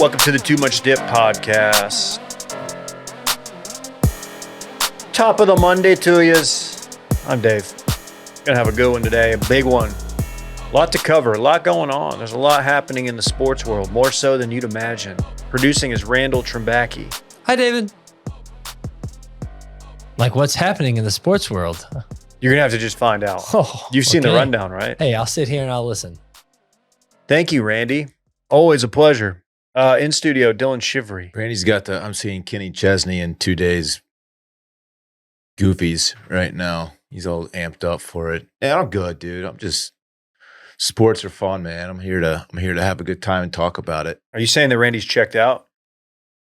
Welcome to the Too Much Dip podcast. Top of the Monday to yous. I'm Dave. Gonna have a good one today, a big one. A lot to cover, a lot going on. There's a lot happening in the sports world, more so than you'd imagine. Producing is Randall Trimbacki. Hi, David. Like, what's happening in the sports world? You're gonna have to just find out. Oh, You've seen the rundown, right? Hey, I'll sit here and I'll listen. Thank you, Randy. Always a pleasure. In studio, Dylan Shivery. Randy's got I'm seeing Kenny Chesney in 2 days. Goofies right now. He's all amped up for it. And I'm good, dude. Sports are fun, man. I'm here to have a good time and talk about it. Are you saying that Randy's checked out?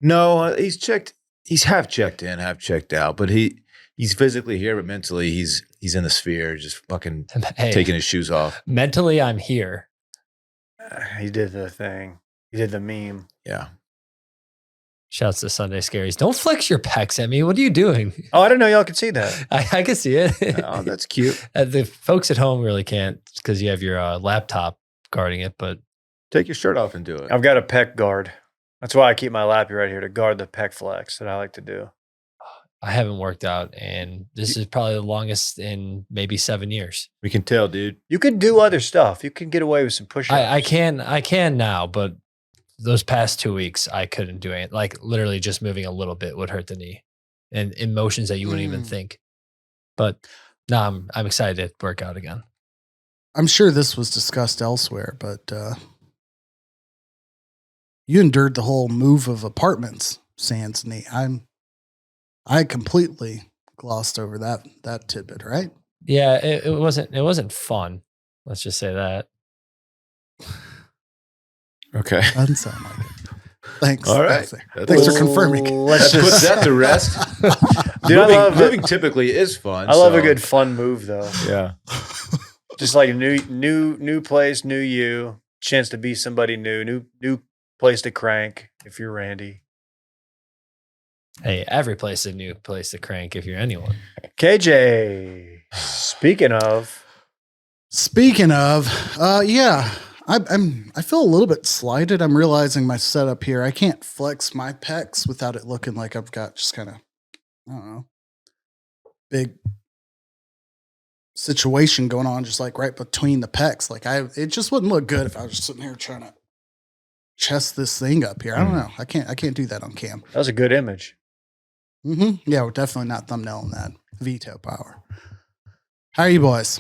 No, he's half checked in, half checked out, but he's physically here, but mentally he's in the sphere, just fucking taking his shoes off. Mentally, I'm here. He did the thing. He did the meme. Yeah. Shouts to Sunday Scaries. Don't flex your pecs at me. What are you doing? Oh, I didn't know y'all could see that. I can see it. Oh, that's cute. The folks at home really can't because you have your laptop guarding it, but Take your shirt off and do it. I've got a pec guard. That's why I keep my lappy right here to guard the pec flex that I like to do. I haven't worked out, and this is probably the longest in maybe 7 years. We can tell, dude. You can do other stuff. You can get away with some push-ups. I can now, but those past 2 weeks, I couldn't do it. Like literally just moving a little bit would hurt the knee and in motions that you wouldn't even think. But no, I'm excited to work out again. I'm sure this was discussed elsewhere, but you endured the whole move of apartments, sans knee. I completely glossed over that tidbit, right? Yeah, it wasn't fun. Let's just say that. Okay. Doesn't sound like it. Thanks. All right. Thanks for confirming. Let's That puts just. that to rest. Dude, moving typically is fun. I love a good fun move though. Yeah. Just like a new place, new you, chance to be somebody new place to crank. If you're Randy, Hey, every place is a new place to crank if you're anyone. KJ. Speaking of, Yeah. I feel a little bit slighted. I'm realizing my setup here. I can't flex my pecs without it looking like I've got just kind of, I don't know, big situation going on, just like right between the pecs. Like it just wouldn't look good if I was just sitting here trying to chest this thing up here. I don't know. I can't do that on cam. that was a good image. Mm-hmm. Yeah, we're definitely not thumbnailing that. Veto power. How are you boys?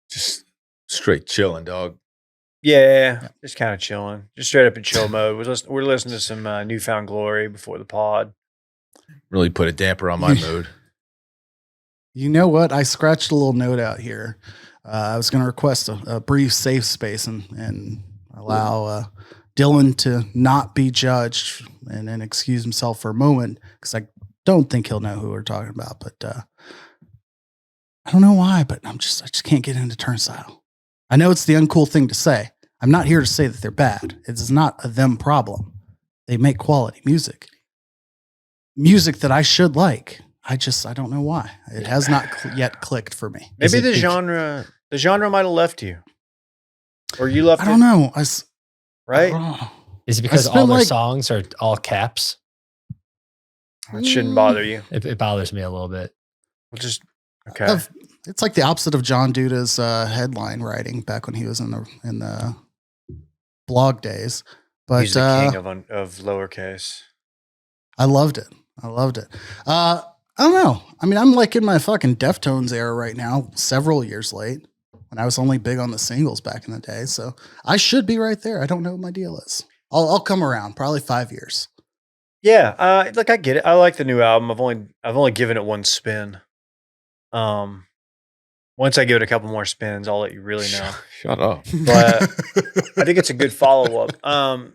Just straight chilling, dog. Yeah, just kind of chilling, just straight up in chill mode. We're listening to some Newfound Glory before the pod. Really put a damper on my mood. You know what? I scratched a little note out here. I was going to request a brief safe space and allow Dylan to not be judged and then excuse himself for a moment because I don't think he'll know who we're talking about. But I don't know why, but I just can't get into Turnstile. I know it's the uncool thing to say. I'm not here to say that they're bad. It is not a them problem. They make quality music. Music that I should like. I don't know why. It has not yet clicked for me. Maybe the genre might have left you, or you left. I don't know. Right? I don't know. Is it because spent all their like- songs are all caps? It shouldn't bother you. It bothers me a little bit. We'll just okay. It's like the opposite of John Duda's headline writing back when he was in the blog days. But He's the king of lowercase. I loved it. I don't know. I mean, I'm like in my fucking Deftones era right now, several years late, when I was only big on the singles back in the day. So I should be right there. I don't know what my deal is. I'll come around, probably 5 years. Yeah, look, I get it. I like the new album. I've only given it one spin. Once I give it a couple more spins, I'll let you really know. Shut up. But I think it's a good follow up.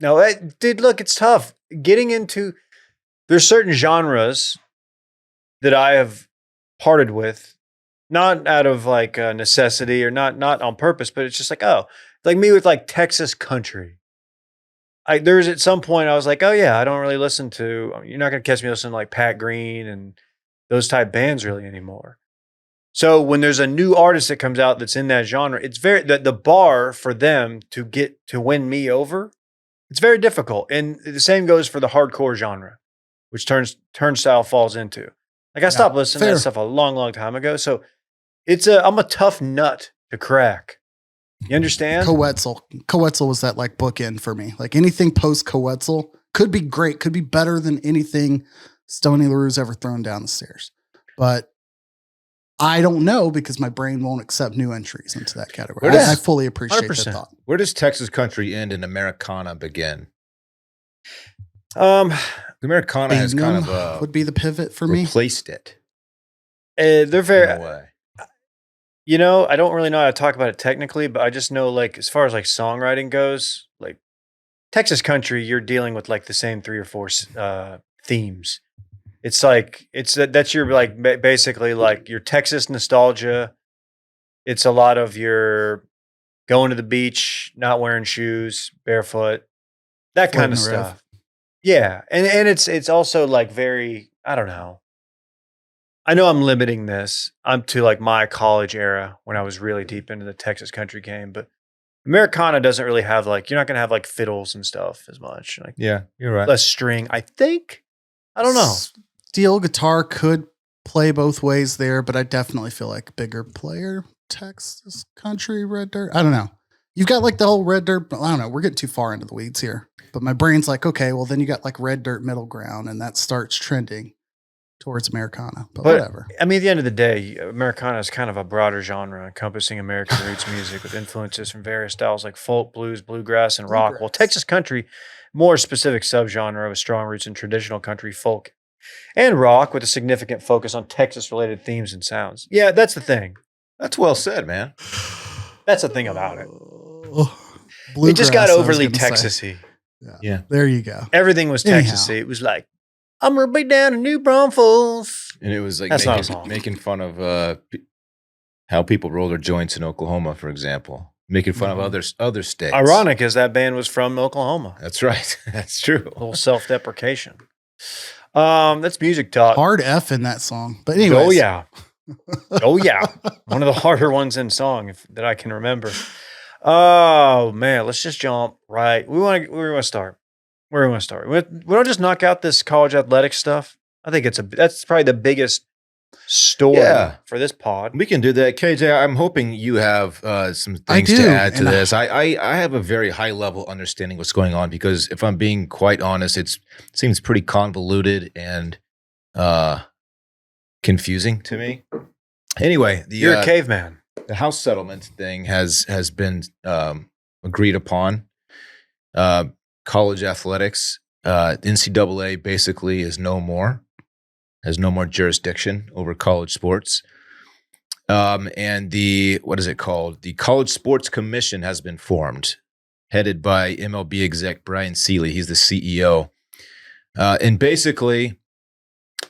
No, dude, look, it's tough getting into. There's certain genres that I have parted with, not out of like necessity or not on purpose, but it's just like, oh, like me with like Texas country. There's at some point I was like, oh yeah, I don't really listen to. You're not gonna catch me listening to like Pat Green and those type bands really anymore. So when there's a new artist that comes out that's in that genre, it's very the bar for them to get to win me over It's very difficult. And the same goes for the hardcore genre, which Turnstile falls into. Like I stopped listening to that stuff a long, long time ago. So I'm a tough nut to crack. You understand? Coetzel was that like bookend for me. Like anything post Coetzel could be great, could be better than anything Stoney LaRue's ever thrown down the stairs. But I don't know because my brain won't accept new entries into that category. I fully appreciate 100%. That thought. Where does Texas country end and Americana begin? Americana has kind of would be the pivot for me. Replaced it. They're very. You know, I don't really know how to talk about it technically, but I just know, like, as far as like songwriting goes, like Texas country, you're dealing with like the same 3 or 4 themes. It's like that's your like basically like your Texas nostalgia. It's a lot of your going to the beach, not wearing shoes, barefoot, that kind of stuff. Yeah, and it's also like very, I don't know. I know I'm limiting this. I'm to like my college era when I was really deep into the Texas country game, but Americana doesn't really have like, you're not going to have like fiddles and stuff as much. Like, yeah, you're right. Less string, I think. I don't know. Steel guitar could play both ways there, but I definitely feel like bigger player Texas country Red Dirt. I don't know. You've got like the whole Red Dirt. I don't know. We're getting too far into the weeds here, but my brain's like, okay, well then you got like Red Dirt middle ground and that starts trending towards Americana, but whatever. I mean, at the end of the day, Americana is kind of a broader genre encompassing American roots music with influences from various styles like folk, blues, bluegrass, and rock. Well, Texas country, more specific subgenre with strong roots in traditional country, folk, and rock with a significant focus on Texas-related themes and sounds. Yeah, that's the thing. That's well said, man. That's the thing about it. Bluegrass, it just got overly Texas-y. Yeah, there you go. Everything was Texas-y. It was like, I'm gonna be down in New Braunfels. And it was like making fun of how people roll their joints in Oklahoma, for example. Making fun of other states. Ironic as that band was from Oklahoma. That's right. That's true. A little self-deprecation. That's music talk. Hard F in that song. But anyway. Oh yeah. Oh yeah. One of the harder ones in song that I can remember. Oh man, let's just jump right. Where do we want to start? Where do we want to start? We don't just knock out this college athletics stuff. I think that's probably the biggest story for this pod. We can do that. KJ, I'm hoping you have some things to add to this. I have a very high level understanding what's going on because if I'm being quite honest, it seems pretty convoluted and confusing to me. Anyway, you're a caveman. The house settlement thing has been agreed upon. College athletics, NCAA basically has no more jurisdiction over college sports. And what is it called? The College Sports Commission has been formed, headed by MLB exec Brian Seeley. He's the CEO. And basically,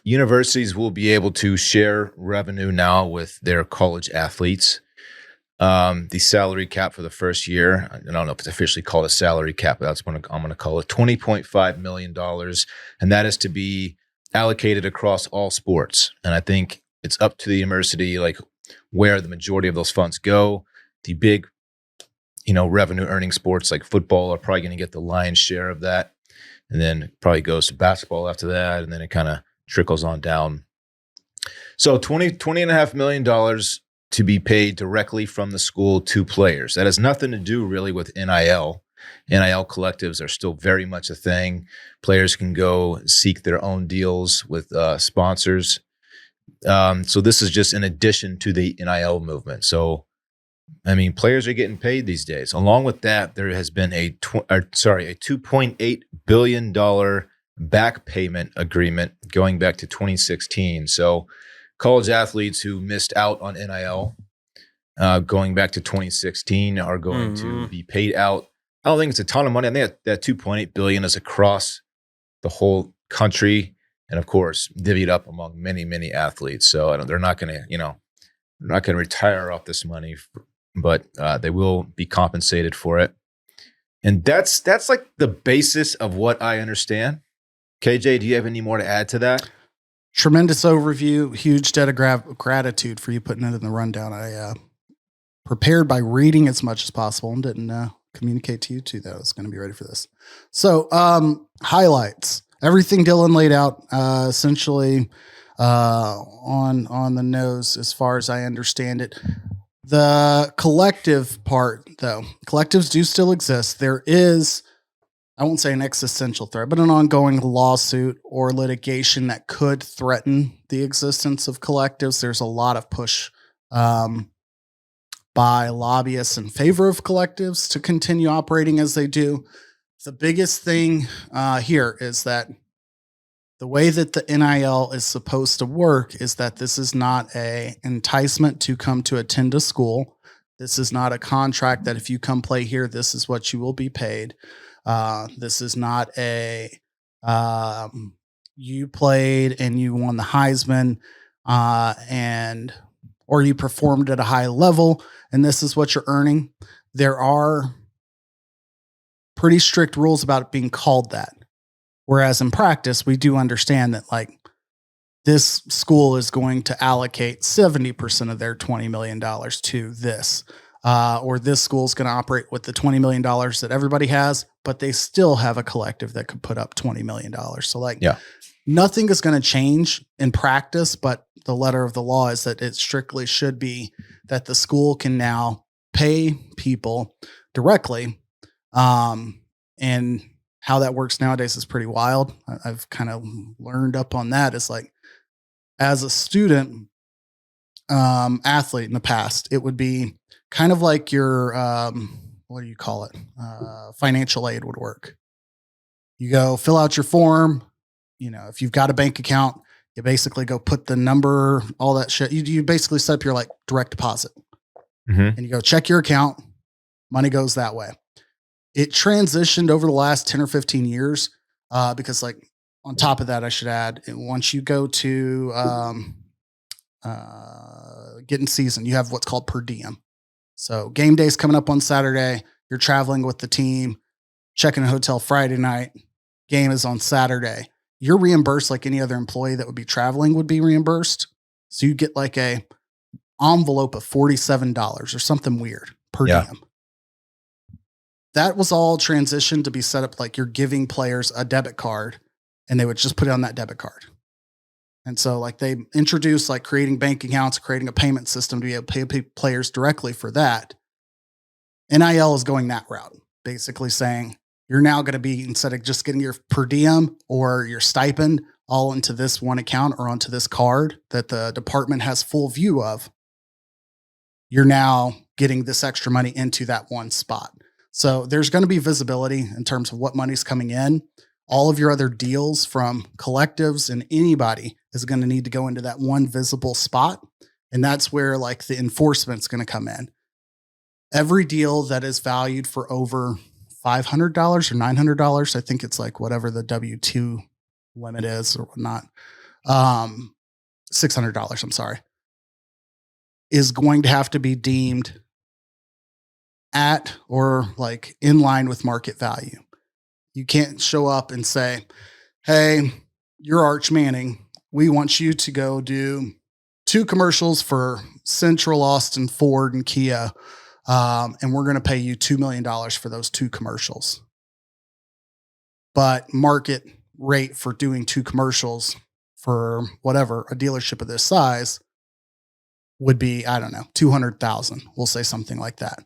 universities will be able to share revenue now with their college athletes. The salary cap for the first year, I don't know if it's officially called a salary cap, but that's what I'm going to call it, $20.5 million. And that is to be allocated across all sports. And I think it's up to the university, like where the majority of those funds go. The big, revenue earning sports like football are probably going to get the lion's share of that. And then it probably goes to basketball after that. And then it kind of trickles on down. So $20.5 million to be paid directly from the school to players. That has nothing to do really with NIL. NIL collectives are still very much a thing. Players can go seek their own deals with sponsors. So this is just in addition to the NIL movement. So, I mean, players are getting paid these days. Along with that, there has been a $2.8 billion back payment agreement going back to 2016. So college athletes who missed out on NIL going back to 2016 are going to be paid out. I don't think it's a ton of money. I think that $2.8 billion is across the whole country, and of course, divvied up among many, many athletes. So they're not going to, retire off this money, but they will be compensated for it. And that's like the basis of what I understand. KJ, do you have any more to add to that? Tremendous overview. Huge debt of gratitude for you putting it in the rundown. I prepared by reading as much as possible and didn't communicate to you too, that I was going to be ready for this. So, highlights, everything Dylan laid out, essentially, on the nose, as far as I understand it. The collective part, though, collectives do still exist. There is, I won't say an existential threat, but an ongoing lawsuit or litigation that could threaten the existence of collectives. There's a lot of push by lobbyists in favor of collectives to continue operating as they do. The biggest thing here is that the way that the NIL is supposed to work is that this is not an enticement to come to attend a school. This is not a contract that if you come play here, this is what you will be paid. This is not a you played and you won the Heisman or you performed at a high level and this is what you're earning. There are pretty strict rules about it being called that. Whereas in practice, we do understand that like this school is going to allocate 70% of their $20 million to this, or this school is going to operate with the $20 million that everybody has, but they still have a collective that could put up $20 million. So like, nothing is going to change in practice, but the letter of the law is that it strictly should be that the school can now pay people directly. And how that works nowadays is pretty wild. I've kind of learned up on that. It's like, as a student athlete in the past, it would be kind of like your, what do you call it? Financial aid would work. You go fill out your form. You know, if you've got a bank account, you basically go put the number, all that shit. You basically set up your like direct deposit and you go check your account. Money goes that way. It transitioned over the last 10 or 15 years because like on top of that, I should add, once you go to getting season, you have what's called per diem. So game day's coming up on Saturday. You're traveling with the team, checking a hotel Friday night. Game is on Saturday. You're reimbursed like any other employee that would be traveling would be reimbursed. So you get like a envelope of $47 or something weird per diem. That was all transitioned to be set up like you're giving players a debit card and they would just put it on that debit card. And so like they introduced like creating bank accounts, creating a payment system to be able to pay players directly for that. NIL is going that route, basically saying you're now going to be, instead of just getting your per diem or your stipend all into this one account or onto this card that the department has full view of, you're now getting this extra money into that one spot. So there's going to be visibility in terms of what money's coming in. All of your other deals from collectives and anybody is going to need to go into that one visible spot. And that's where like the enforcement's going to come in. Every deal that is valued for over $500 or $900, I think it's like whatever the W-2 limit is or whatnot, $600, I'm sorry, is going to have to be deemed at or like in line with market value. You can't show up and say, hey, you're Arch Manning. We want you to go do 2 commercials for Central Austin Ford and Kia. And we're going to pay you $2 million for those 2 commercials. But market rate for doing 2 commercials for whatever, a dealership of this size would be, I don't know, 200,000. We'll say something like that.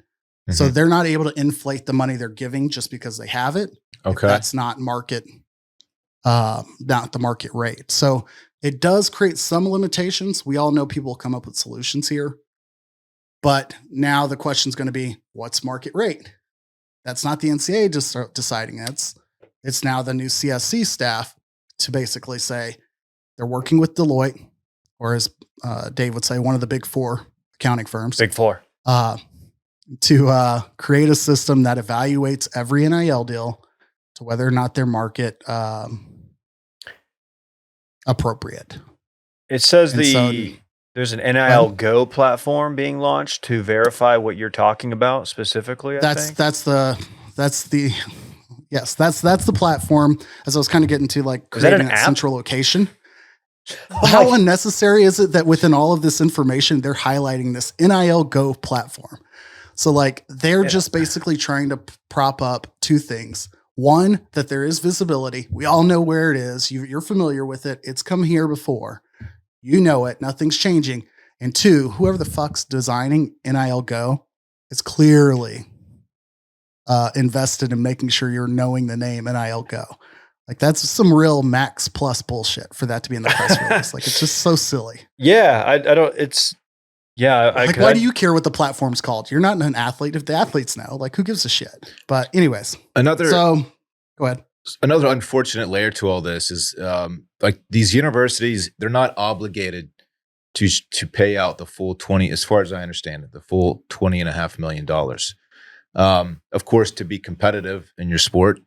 So they're not able to inflate the money they're giving just because they have it. Okay. That's not market, not the market rate. So it does create some limitations. We all know people will come up with solutions here. But now the question is going to be, what's market rate? That's not the NCAA just deciding. It's now the new CSC staff to basically say they're working with Deloitte, or as Dave would say, one of the big 4 accounting firms. Big 4. To create a system that evaluates every NIL deal to whether or not they're market appropriate. It says there's an NIL Go platform being launched to verify what you're talking about specifically. That's the platform. As I was kind of getting to like creating a central location. How unnecessary is it that within all of this information, they're highlighting this NIL Go platform? So like they're Yeah. just basically trying to prop up two things. One, that there is visibility. We all know where it is. You're familiar with it. It's come here before. You know it. Nothing's changing. And two, whoever the fuck's designing NIL Go is clearly invested in making sure you're knowing the name NIL Go. Like that's some real Max Plus bullshit for that to be in the press release. Like it's just so silly. Yeah, I don't. It's yeah. Like why do you care what the platform's called? You're not an athlete. If the athletes know, like who gives a shit? But anyways, so go ahead. Another unfortunate layer to all this is like these universities, they're not obligated to pay out the full 20, as far as I understand it, the full $20.5 million. Of course, to be competitive in your sport,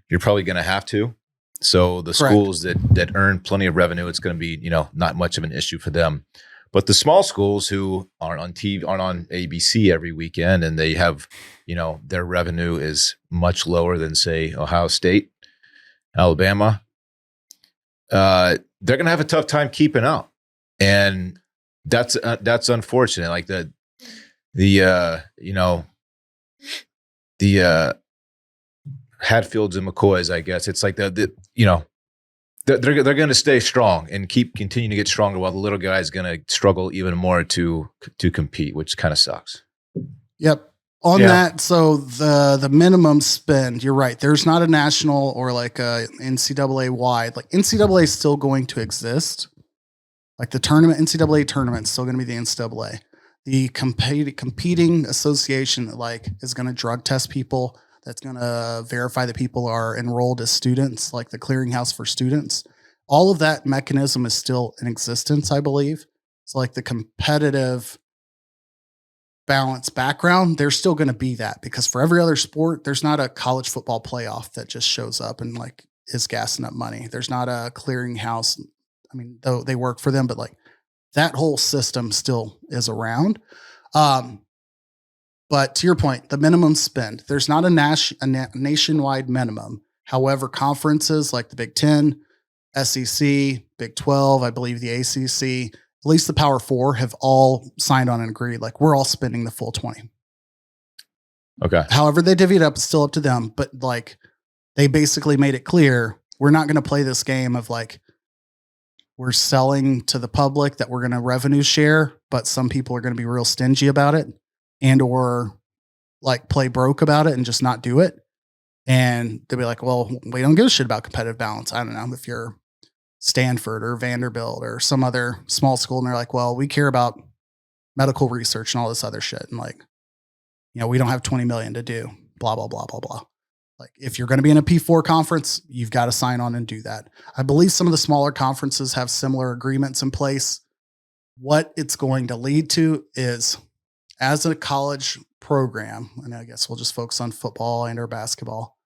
you're probably going to have to. So the Correct. schools that earn plenty of revenue, it's going to be, not much of an issue for them. But the small schools who aren't on TV, aren't on ABC every weekend, and they have, their revenue is much lower than, say, Ohio State, Alabama, they're going to have a tough time keeping up. And that's unfortunate. Like the Hatfields and McCoys, I guess it's like they're going to stay strong and continue to get stronger, while the little guy is going to struggle even more to compete, which kind of sucks. Yep. On that, so the minimum spend, you're right. There's not a national or like a NCAA wide. Like NCAA is still going to exist. Like the NCAA tournament is still going to be the NCAA. The competing association that like is going to drug test people, that's going to verify that people are enrolled as students, like the clearinghouse for students. All of that mechanism is still in existence, I believe. So like the competitive balance background, there's still going to be that, because for every other sport, there's not a college football playoff that just shows up and like is gassing up money. There's not a clearinghouse. I mean, though they work for them, but like that whole system still is around. But to your point, the minimum spend, there's not a nationwide minimum. However, conferences like the Big 10, SEC, Big 12, I believe the ACC, at least the Power Four, have all signed on and agreed. Like we're all spending the full 20. Okay. However, they divvy it up, it's still up to them. But like they basically made it clear, we're not going to play this game of like, we're selling to the public that we're going to revenue share, but some people are going to be real stingy about it and or like play broke about it and just not do it. And they'll be like, well, we don't give a shit about competitive balance. I don't know if you're Stanford or Vanderbilt or some other small school. And they're like, well, we care about medical research and all this other shit. And like, we don't have 20 million to do blah, blah, blah, blah, blah. Like if you're going to be in a P4 conference, you've got to sign on and do that. I believe some of the smaller conferences have similar agreements in place. What it's going to lead to is, as a college program, and I guess we'll just focus on football and or basketball,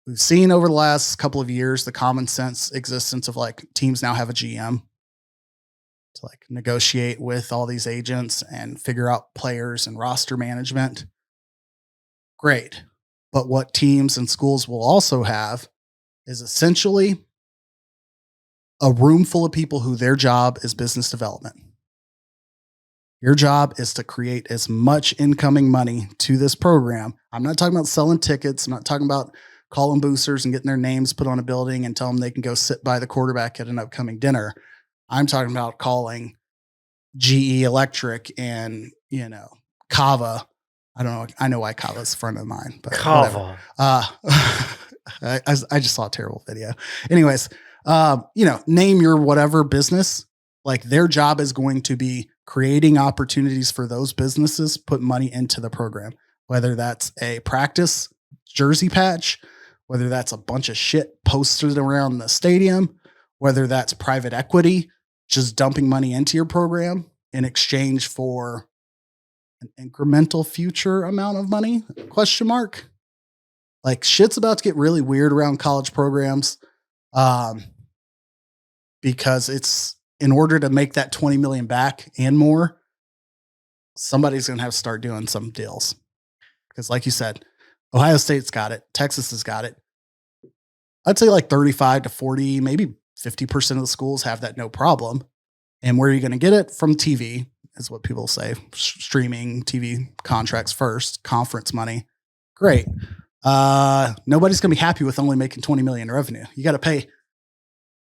we've seen over the last couple of years the common sense existence of like teams now have a GM to like negotiate with all these agents and figure out players and roster management. Great. But what teams and schools will also have is essentially a room full of people who their job is business development. Your job is to create as much incoming money to this program. I'm not talking about selling tickets. I'm not talking about calling boosters and getting their names put on a building and tell them they can go sit by the quarterback at an upcoming dinner. I'm talking about calling GE Electric and, Kava. I don't know. I know why Kava's a friend of mine, but Kava. I just saw a terrible video. Anyways, name your whatever business. Like their job is going to be creating opportunities for those businesses, put money into the program, whether that's a practice jersey patch, whether that's a bunch of shit posted around the stadium, whether that's private equity, just dumping money into your program in exchange for an incremental future amount of money, ? Like shit's about to get really weird around college programs. Because it's, in order to make that 20 million back and more, somebody's going to have to start doing some deals. Because like you said, Ohio State's got it. Texas has got it. I'd say like 35 to 40, maybe 50% of the schools have that no problem. And where are you going to get it? From TV. is what people say. Streaming TV contracts first, conference money. Great. Nobody's going to be happy with only making 20 million revenue. You got to pay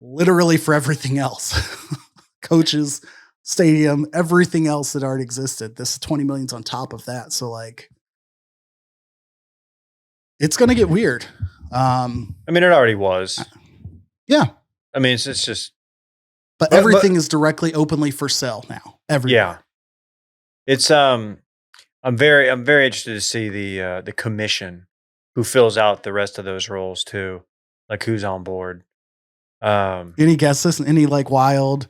literally for everything else. Coaches, stadium, everything else that already existed. This 20 million's on top of that. So like, it's going to get weird. I mean, it already was. Yeah. I mean, it's just. But everything is directly, openly for sale now. Everywhere. Yeah. It's I'm very interested to see the commission who fills out the rest of those roles too, like who's on board. Any guesses? Any like wild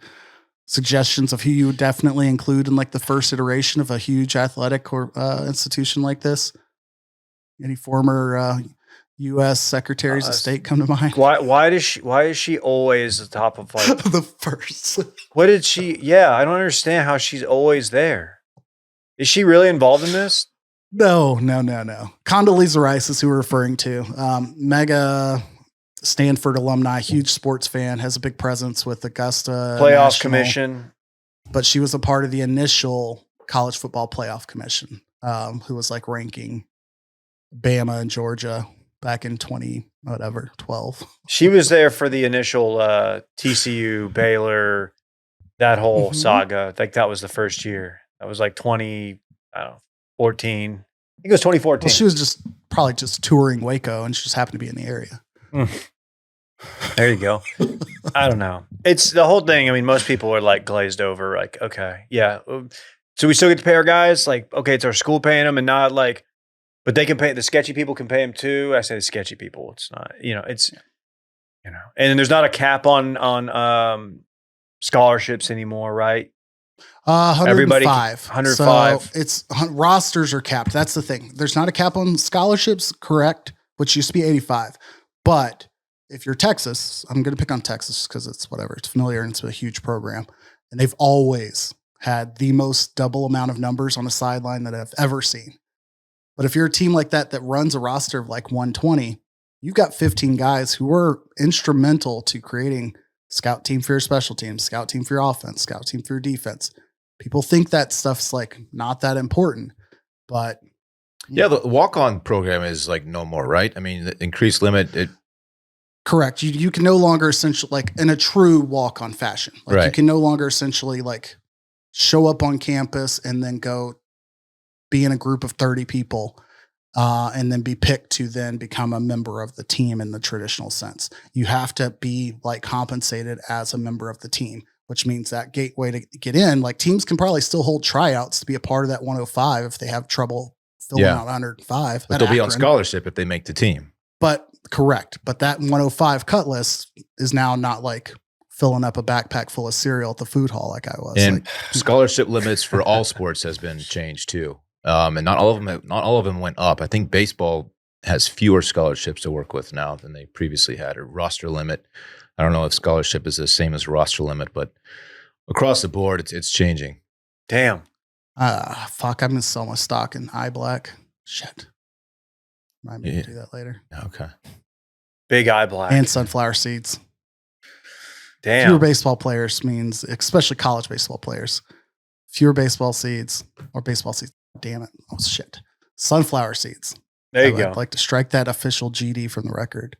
suggestions of who you would definitely include in like the first iteration of a huge athletic or institution like this? Any former U.S. secretaries of state come to mind? Why is she always the top of like the first? What did she? Yeah, I don't understand how she's always there. Is she really involved in this? No. Condoleezza Rice is who we're referring to. Mega Stanford alumni, huge sports fan, has a big presence with Augusta Playoff National, Commission. But she was a part of the initial college football playoff commission, who was like ranking Bama and Georgia back in 12. She was there for the initial TCU, Baylor, that whole saga. Like that was the first year. That was like 14. I think it was 2014. Well, she was probably just touring Waco and she just happened to be in the area. There you go. I don't know. It's the whole thing. I mean, most people are like glazed over, like, okay, yeah. So we still get to pay our guys? Like, okay, it's our school paying them and not like, but they can pay, the sketchy people can pay them too. I say the sketchy people. It's not, it's, and then there's not a cap on scholarships anymore, right? 105. 105. So it's rosters are capped. That's the thing. There's not a cap on scholarships, correct? Which used to be 85. But if you're Texas, I'm going to pick on Texas because it's whatever. It's familiar and it's a huge program. And they've always had the most double amount of numbers on a sideline that I've ever seen. But if you're a team like that runs a roster of like 120, you've got 15 guys who were instrumental to creating scout team for your special teams, scout team for your offense, scout team for your defense. People think that stuff's like not that important, but yeah, the walk-on program is like no more, right? I mean, the increased limit. Correct. You can no longer essentially like in a true walk-on fashion. Like right. You can no longer essentially like show up on campus and then go be in a group of 30 people and then be picked to then become a member of the team in the traditional sense. You have to be like compensated as a member of the team, which means that gateway to get in, like teams can probably still hold tryouts to be a part of that 105 if they have trouble filling out 105. But they'll be on scholarship if they make the team. But correct. But that 105 cut list is now not like filling up a backpack full of cereal at the food hall like I was. And scholarship limits for all sports has been changed too. And not all of them went up. I think baseball has fewer scholarships to work with now than they previously had, or roster limit. I don't know if scholarship is the same as roster limit, but across the board, it's changing. Damn. Fuck, I'm going to sell my stock in iBlack. Shit. Remind me to do that later. Okay. Big iBlack. And sunflower seeds. Damn. Fewer baseball players means, especially college baseball players, fewer baseball seeds. Damn it. Oh, shit. Sunflower seeds. There you go. I'd like to strike that official GD from the record.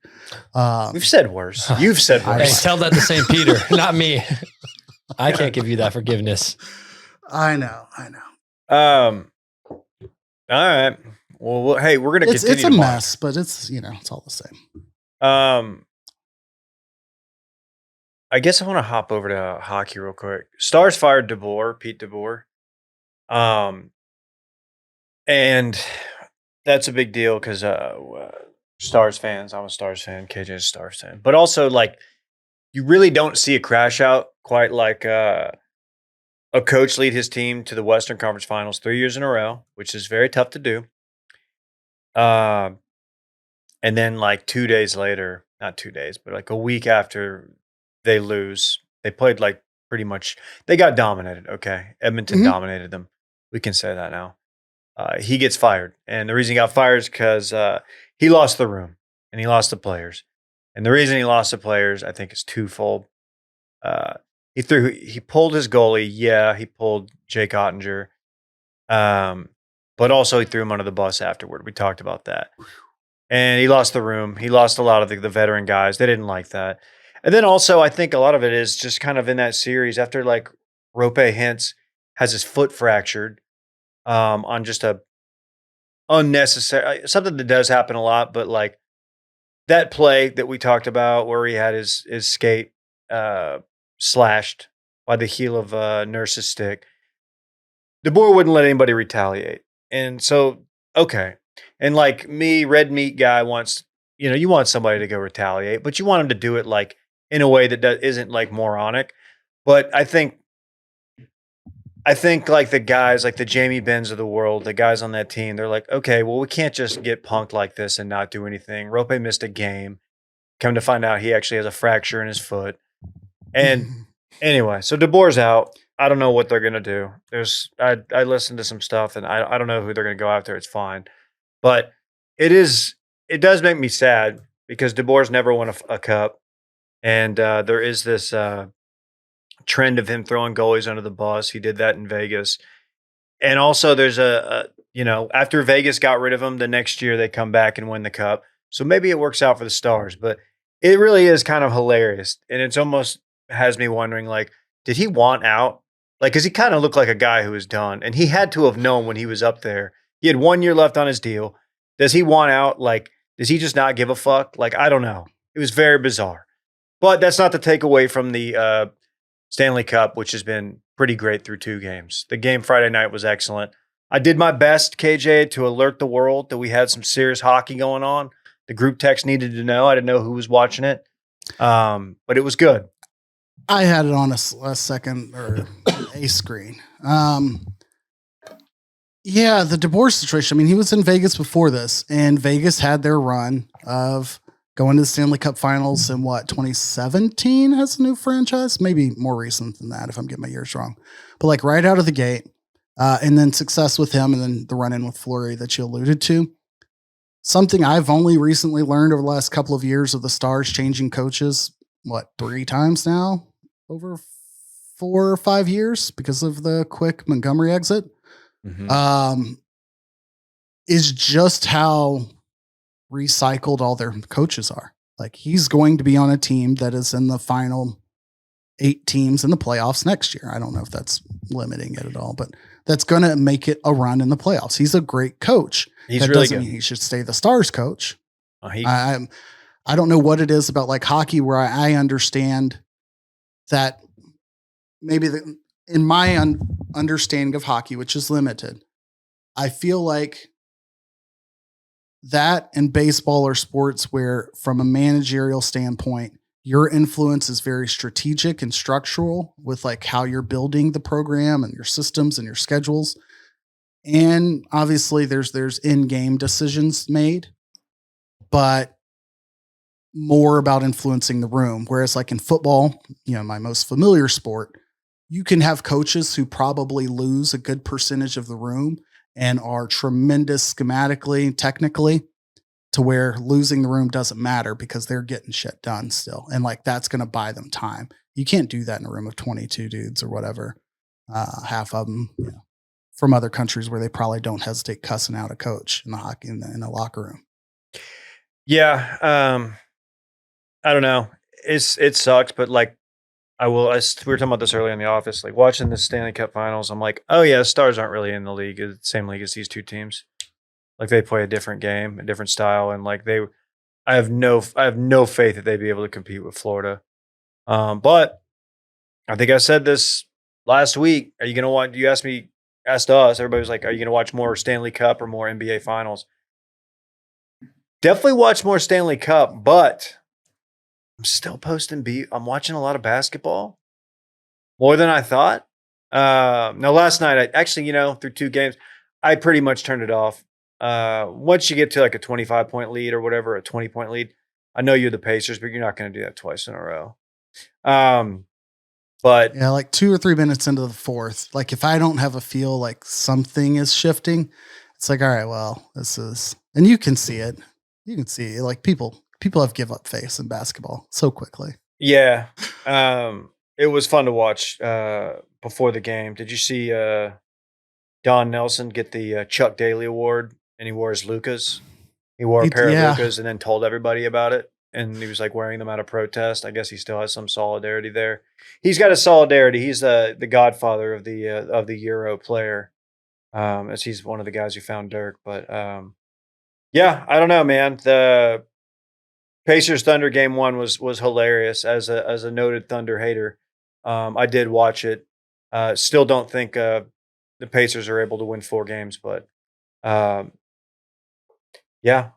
We've said worse. You've said Hey, worse. tell that to St. Peter, not me. I can't give you that forgiveness. I know. All right. Well, hey, we're going to continue. It's a mess, but it's, it's all the same. I guess I want to hop over to hockey real quick. Stars fired Pete DeBoer. And that's a big deal because Stars fans, I'm a Stars fan, KJ's a Stars fan. But also, like, you really don't see a crash out quite like a coach lead his team to the Western Conference Finals 3 years in a row, which is very tough to do. And then, like, 2 days later, not 2 days, but like a week after they lose, they played like pretty much, they got dominated, okay? Edmonton dominated them. We can say that now. He gets fired. And the reason he got fired is because he lost the room and he lost the players. And the reason he lost the players, I think, is twofold. He pulled his goalie. Yeah, he pulled Jake Ottinger. But also he threw him under the bus afterward. We talked about that. And he lost the room. He lost a lot of the veteran guys. They didn't like that. And then also, I think a lot of it is just kind of in that series after like Rope Hintz has his foot fractured on just a unnecessary something that does happen a lot, but like that play that we talked about where he had his skate slashed by the heel of Nurse's stick. DeBoer wouldn't let anybody retaliate. And so, okay. And like me, red meat guy wants, you want somebody to go retaliate, but you want him to do it like in a way that isn't like moronic. But I think like the guys, like the Jamie Benns of the world, the guys on that team, they're like, okay, well, we can't just get punked like this and not do anything. Rope missed a game. Come to find out he actually has a fracture in his foot. And anyway, so DeBoer's out. I don't know what they're going to do. I listened to some stuff and I don't know who they're going to go after. It's fine. But it does make me sad because DeBoer's never won a cup. And there is this trend of him throwing goalies under the bus. He did that in Vegas. And also there's after Vegas got rid of him, the next year they come back and win the cup. So maybe it works out for the Stars, but it really is kind of hilarious. And it's almost has me wondering, like, did he want out? Like, because he kind of looked like a guy who was done. And he had to have known when he was up there. He had 1 year left on his deal. Does he want out? Like, does he just not give a fuck? Like, I don't know. It was very bizarre. But that's not to take away from the Stanley Cup, which has been pretty great through 2 games. The game Friday night was excellent. I did my best, KJ, to alert the world that we had some serious hockey going on. The group text needed to know. I didn't know who was watching it, but it was good. I had it on a second or a screen. Yeah, the DeBoer situation. I mean, he was in Vegas before this, and Vegas had their run of going to the Stanley Cup Finals in 2017 has a new franchise, maybe more recent than that if I'm getting my years wrong. But like right out of the gate, and then success with him, and then the run-in with Fleury that you alluded to. Something I've only recently learned over the last couple of years of the Stars changing coaches, 3 times now? Over 4 or 5 years because of the quick Montgomery exit, is just how recycled all their coaches are. Like, he's going to be on a team that is in the final 8 teams in the playoffs next year. I don't know if that's limiting it at all, but that's going to make it a run in the playoffs. He's a great coach. He's that really doesn't good. mean he should stay the Stars coach. I don't know what it is about like hockey where I understand that maybe in my understanding of hockey, which is limited, I feel like that and baseball are sports where from a managerial standpoint, your influence is very strategic and structural with like how you're building the program and your systems and your schedules. And obviously there's in-game decisions made, but more about influencing the room. Whereas like in football, my most familiar sport, you can have coaches who probably lose a good percentage of the room and are tremendous schematically, technically, to where losing the room doesn't matter because they're getting shit done still. And like, that's going to buy them time. You can't do that in a room of 22 dudes or whatever. Half of them, from other countries where they probably don't hesitate cussing out a coach in the hockey in the locker room. Yeah. I don't know. It sucks, but like we were talking about this earlier in the office, like watching the Stanley Cup Finals, I'm like, oh yeah, the Stars aren't really in the same league as these 2 teams. Like they play a different game, a different style, and like I have no faith that they'd be able to compete with Florida. But I think I said this last week. Are you gonna watch? You asked us. Everybody was like, are you gonna watch more Stanley Cup or more NBA Finals? Definitely watch more Stanley Cup, but I'm still posting I'm watching a lot of basketball, more than I thought. Now, last night, I actually, through 2 games, I pretty much turned it off. Once you get to like a 25-point lead or whatever, a 20-point lead, I know you're the Pacers, but you're not going to do that twice in a row. But yeah, like 2 or 3 minutes into the 4th, like if I don't have a feel like something is shifting, it's like, all right, well, this is, and you can see it. You can see like people have give up face in basketball so quickly. Yeah. It was fun to watch before the game. Did you see Don Nelson get the Chuck Daly Award, and he wore his Lucas? He wore a pair of Lucas and then told everybody about it. And he was like wearing them out of protest. I guess he still has some solidarity there. He's got a solidarity. He's the godfather of the Euro player, as he's one of the guys who found Dirk. But yeah, I don't know, man. The Pacers Thunder game 1 was hilarious. As a noted Thunder hater, I did watch it. Still don't think the Pacers are able to win 4 games, but yeah,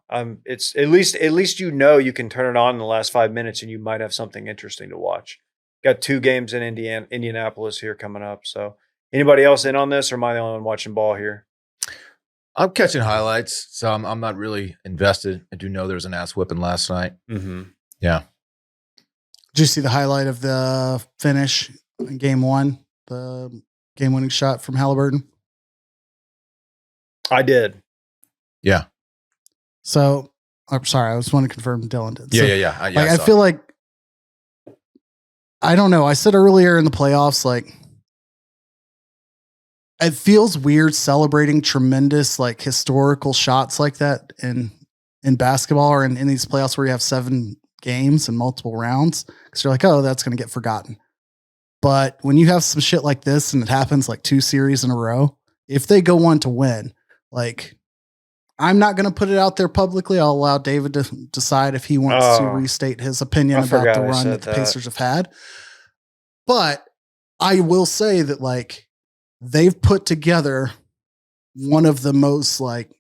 it's at least you can turn it on in the last 5 minutes and you might have something interesting to watch. Got 2 games in Indianapolis here coming up. So anybody else in on this, or am I the only one watching ball here? I'm catching highlights, so I'm not really invested. I do know there was an ass whipping last night. Mm-hmm. Yeah. Did you see the highlight of the finish in game 1? The game-winning shot from Halliburton? I did. Yeah. So, I'm sorry, I just want to confirm Dylan did. Yeah. I feel like, I don't know. I said earlier in the playoffs, like, it feels weird celebrating tremendous, like, historical shots like that in basketball or in these playoffs where you have 7 games and multiple rounds, because you're like, oh, that's going to get forgotten. But when you have some shit like this and it happens like 2 series in a row, if they go on to win, like, I'm not going to put it out there publicly. I'll allow David to decide if he wants to restate his opinion about the run that the Pacers have had. But I will say that, like, they've put together one of the most, like,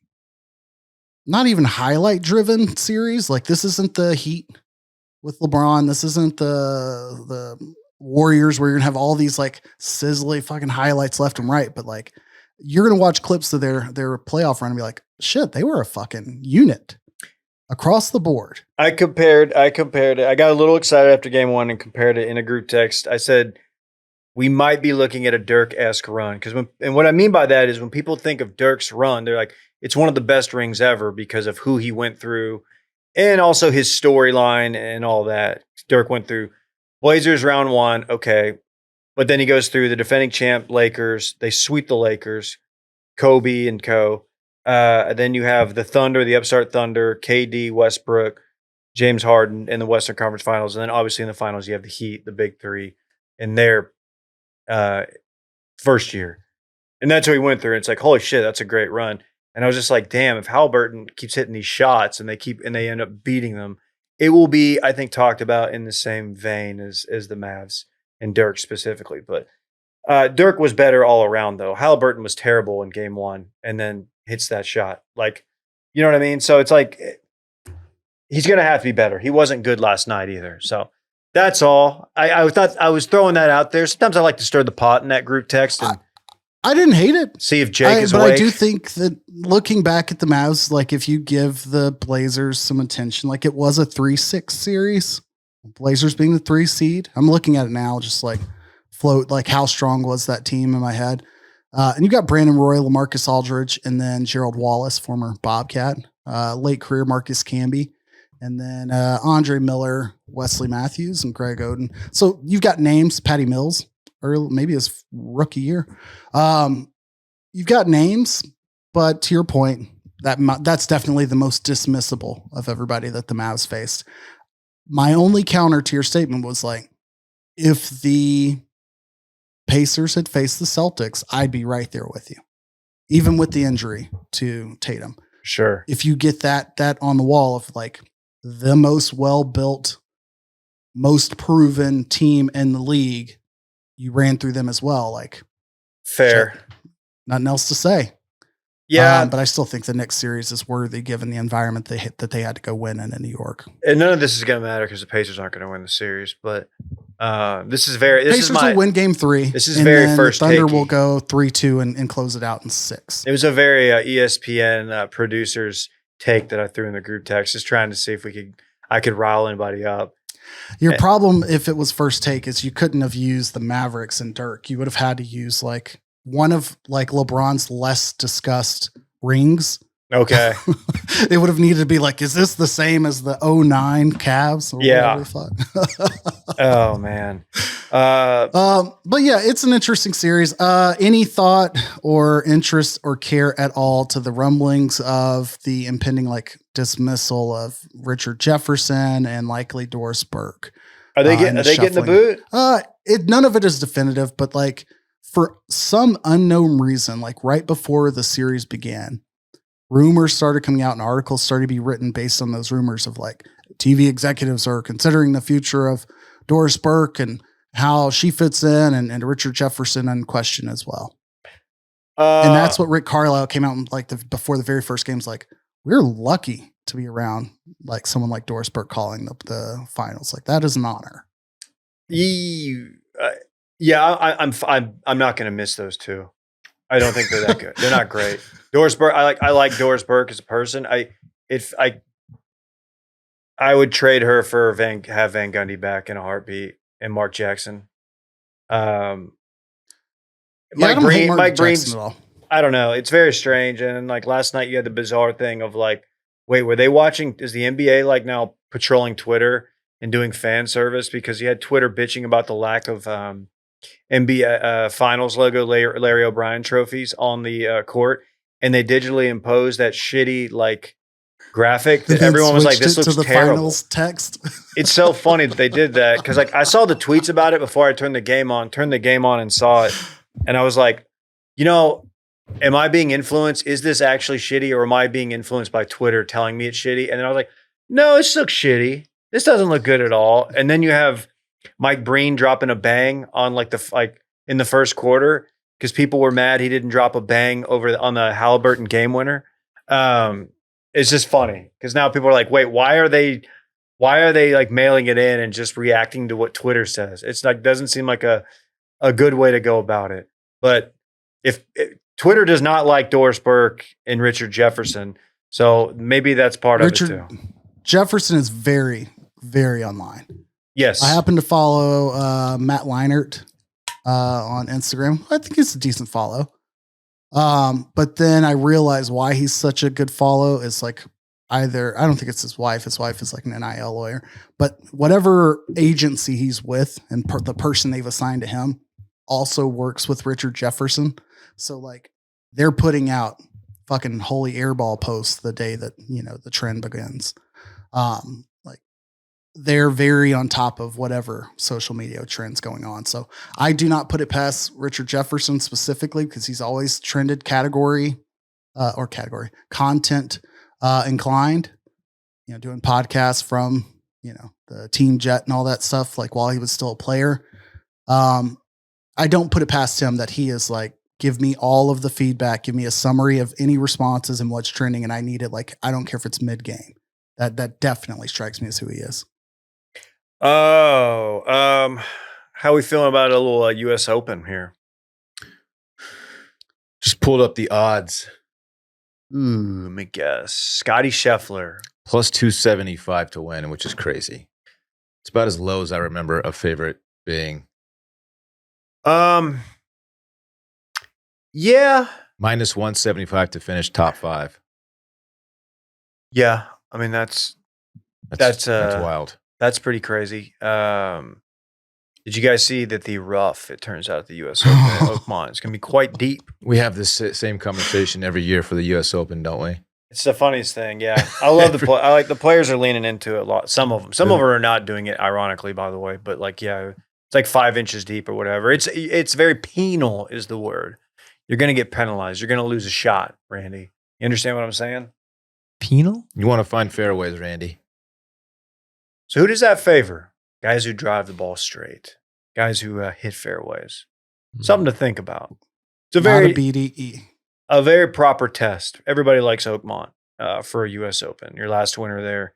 not even highlight driven series. Like, this isn't the Heat with LeBron. This isn't the Warriors where you're gonna have all these like sizzly fucking highlights left and right. But like, you're gonna watch clips of their playoff run and be like, shit, they were a fucking unit across the board. I compared it. I got a little excited after game 1 and compared it in a group text. I said, we might be looking at a Dirk-esque run. And what I mean by that is when people think of Dirk's run, they're like, it's one of the best rings ever because of who he went through and also his storyline and all that. Dirk went through Blazers round 1, okay. But then he goes through the defending champ Lakers. They sweep the Lakers, Kobe and co. Then you have the Thunder, the upstart Thunder, KD, Westbrook, James Harden in the Western Conference Finals. And then obviously in the finals, you have the Heat, the big 3 in their first year. And that's what he went through. It's like, holy shit, that's a great run. And I was just like, damn, if Halliburton keeps hitting these shots and they end up beating them, it will be, I think, talked about in the same vein as the Mavs and Dirk specifically. But Dirk was better all around, though. Halliburton was terrible in game 1 and then hits that shot. Like, you know what I mean? So it's like, he's going to have to be better. He wasn't good last night either. So that's all. I thought I was throwing that out there. Sometimes I like to stir the pot in that group text and I didn't hate it. See if Jake is but awake. I do think that looking back at the Mavs, like if you give the Blazers some attention, like it was a 3-6 series, Blazers being the 3 seed. I'm looking at it now, just like float, like how strong was that team in my head. And you got Brandon Roy, LaMarcus Aldridge, and then Gerald Wallace, former Bobcat, late career Marcus Camby, and then Andre Miller, Wesley Matthews, and Greg Oden. So you've got names, Patty Mills, or maybe his rookie year. You've got names, but to your point, that's definitely the most dismissible of everybody that the Mavs faced. My only counter to your statement was like, if the Pacers had faced the Celtics, I'd be right there with you, even with the injury to Tatum. Sure. If you get that on the wall of like the most well-built, most proven team in the league, you ran through them as well. Like, fair. Shit, nothing else to say. Yeah. But I still think the next series is worthy given the environment that they had to go win in New York. And none of this is going to matter because the Pacers aren't going to win the series. But Pacers will win game 3. This is very first the Thunder takey. will go 3-2 and close it out in 6. It was a very ESPN producers take that I threw in the group text, just trying to see if I could rile anybody up. Your problem, if it was first take, is you couldn't have used the Mavericks and Dirk. You would have had to use like one of like LeBron's less discussed rings. Okay. It would have needed to be like, is this the same as the 09 Cavs? Or yeah. whatever the fuck? Oh man. But yeah, it's an interesting series. Any thought or interest or care at all to the rumblings of the impending like dismissal of Richard Jefferson and likely Doris Burke? Are they getting the boot? None of it is definitive, but like for some unknown reason, like right before the series began, rumors started coming out and articles started to be written based on those rumors of like TV executives are considering the future of Doris Burke and how she fits in and Richard Jefferson in question as well. And that's what Rick Carlisle came out and like before the very first game's like, we're lucky to be around like someone like Doris Burke calling the finals. Like that is an honor. Yeah, I'm not going to miss those two. I don't think they're that good. They're not great. Doris Burke, I like Doris Burke as a person. I would trade her for have Van Gundy back in a heartbeat and Mark Jackson. Mike Breen, I don't know. It's very strange. And like last night, you had the bizarre thing of like, wait, were they watching? Is the NBA like now patrolling Twitter and doing fan service? Because you had Twitter bitching about the lack of NBA Finals logo Larry O'Brien trophies on the court, and they digitally imposed that shitty like graphic that everyone was like, "This looks terrible." Finals text. It's so funny that they did that because like I saw the tweets about it before I turned the game on and saw it, and I was like, you know, am I being influenced? Is this actually shitty, or am I being influenced by Twitter telling me it's shitty? And then I was like, no, this looks shitty. This doesn't look good at all. And then you have Mike Breen dropping a bang on in the first quarter because people were mad he didn't drop a bang on the Halliburton game winner. It's just funny because now people are like, wait, why are they like mailing it in and just reacting to what Twitter says? It's like doesn't seem like a good way to go about it. But if Twitter does not like Doris Burke and Richard Jefferson, so maybe that's part of it too. Jefferson is very, very online. Yes. I happen to follow Matt Leinart on Instagram. I think it's a decent follow. But then I realized why he's such a good follow is like I don't think it's his wife. His wife is like an NIL lawyer. But whatever agency he's with and the person they've assigned to him also works with Richard Jefferson. So like they're putting out fucking holy airball posts the day that, the trend begins. Like they're very on top of whatever social media trends going on. So I do not put it past Richard Jefferson specifically because he's always trended content inclined, doing podcasts from, the team jet and all that stuff, like while he was still a player. I don't put it past him that he is like, give me all of the feedback, give me a summary of any responses and what's trending. And I need it. Like, I don't care if it's mid game. That definitely strikes me as who he is. Oh, how are we feeling about a little U.S. Open here? Just pulled up the odds. Ooh, let me guess. Scotty Scheffler. Plus 275 to win, which is crazy. It's about as low as I remember a favorite being. Yeah. Minus 175 to finish top 5. Yeah. I mean, that's wild. That's pretty crazy. Did you guys see that the rough, it turns out the U.S. Open at Oakmont is going to be quite deep. We have this same conversation every year for the U.S. Open, don't we? It's the funniest thing. Yeah. I love I like the players are leaning into it a lot. Some of them are not doing it ironically, by the way, but like, yeah, it's like 5 inches deep or whatever. It's very penal is the word. You're going to get penalized. You're going to lose a shot, Randy. You understand what I'm saying? Penal? You want to find fairways, Randy. So who does that favor? Guys who drive the ball straight. Guys who hit fairways. Something to think about. It's a very BDE. A very proper test. Everybody likes Oakmont for a U.S. Open. Your last winner there,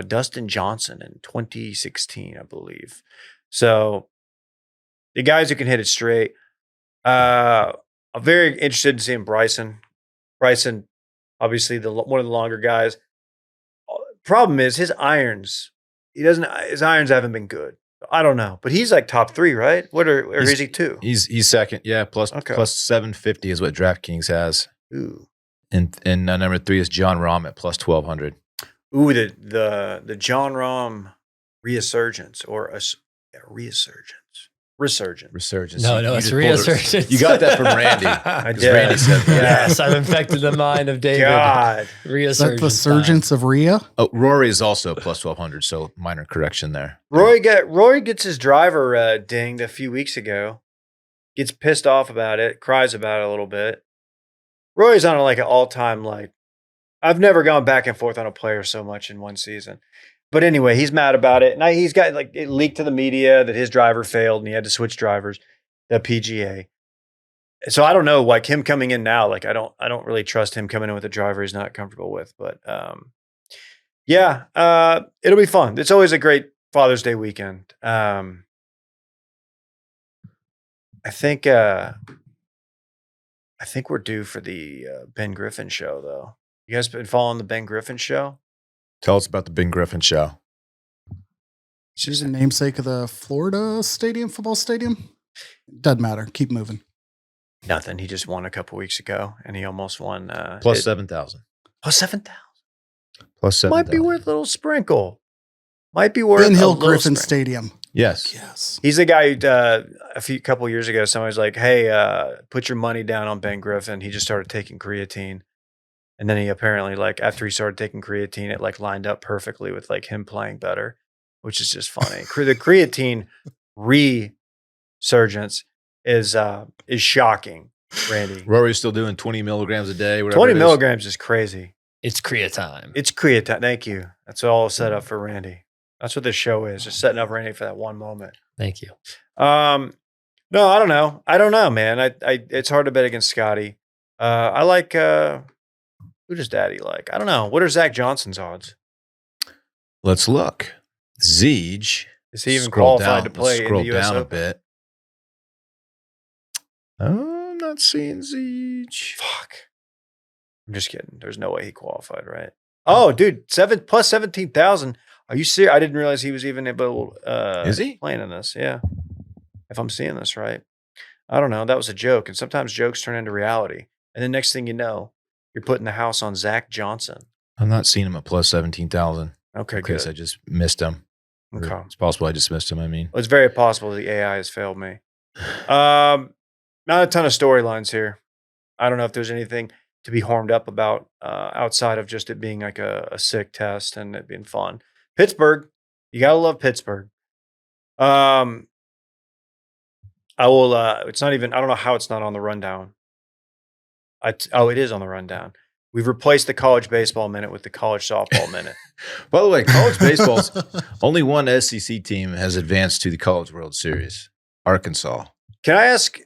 Dustin Johnson in 2016, I believe. So the guys who can hit it straight. I'm very interested in seeing Bryson. Bryson, obviously one of the longer guys. Problem is his irons. His irons haven't been good. I don't know, but he's like top 3, right? Or is he 2? He's second. Yeah, plus 750 is what DraftKings has. Ooh. And number 3 is John Rahm at plus 1200. Ooh, the John Rahm resurgence or a resurgence. Resurgence. Resurgence. No, You it's just pulled it- resurgence. You got that from Randy. I 'Cause did. Randy said that. Yes, I've infected the mind of David. God. Is that the surgence of Rhea? Oh, Rory is also plus 1200, so minor correction there. Rory gets his driver dinged a few weeks ago. Gets pissed off about it, cries about it a little bit. Rory's on like an all-time I've never gone back and forth on a player so much in one season. But anyway, he's mad about it. Now he's got it leaked to the media that his driver failed and he had to switch drivers, the PGA. So I don't know, him coming in now, I don't really trust him coming in with a driver he's not comfortable with. But it'll be fun. It's always a great Father's Day weekend. I think we're due for the Ben Griffin show, though. You guys been following the Ben Griffin show? Tell us about the Ben Griffin show. She's the namesake of the Florida football stadium. Doesn't matter. Keep moving. Nothing. He just won a couple weeks ago, and he almost won. Plus 7,000. Plus 7,000. Plus 7,000. Might be worth a little sprinkle. Might be worth Ben a Hill little Griffin sprinkle. Stadium. Yes. Yes. He's the guy who couple years ago, somebody was like, "Hey, put your money down on Ben Griffin." He just started taking creatine, and then he apparently after he started taking creatine, it lined up perfectly with him playing better, which is just funny. The creatine resurgence is shocking, Randy. Rory's still doing 20 milligrams a day. 20 milligrams is crazy. It's creatine. It's creatine. Thank you. That's all set up for Randy. That's what this show is. Just setting up Randy for that one moment. Thank you. No, I don't know. I don't know, man. It's hard to bet against Scotty. I like who does Daddy like? I don't know. What are Zach Johnson's odds? Let's look. Zeege. Is he even Scroll qualified down. to play Let's scroll in the US down a Open? bit. Oh, I'm not seeing Zeege. Fuck. I'm just kidding. There's no way he qualified, right? Oh, dude, plus 17,000. Are you serious? I didn't realize he was even able. Is he playing in this? Yeah. If I'm seeing this right, I don't know. That was a joke, and sometimes jokes turn into reality. And then next thing you know, you're putting the house on Zach Johnson. I'm not seeing him at plus 17,000. Okay, In case good. I just missed him. Or Okay. It's possible I just missed him. I mean, Well, it's very possible the AI has failed me. Not a ton of storylines here. I don't know if there's anything to be horned up about outside of just it being a sick test and it being fun. Pittsburgh, you gotta love Pittsburgh. I will. It's not even. I don't know how it's not on the rundown. It is on the rundown. We've replaced the college baseball minute with the college softball minute. by the way, college baseball's only one SEC team has advanced to the College World Series. Arkansas. Can I ask? A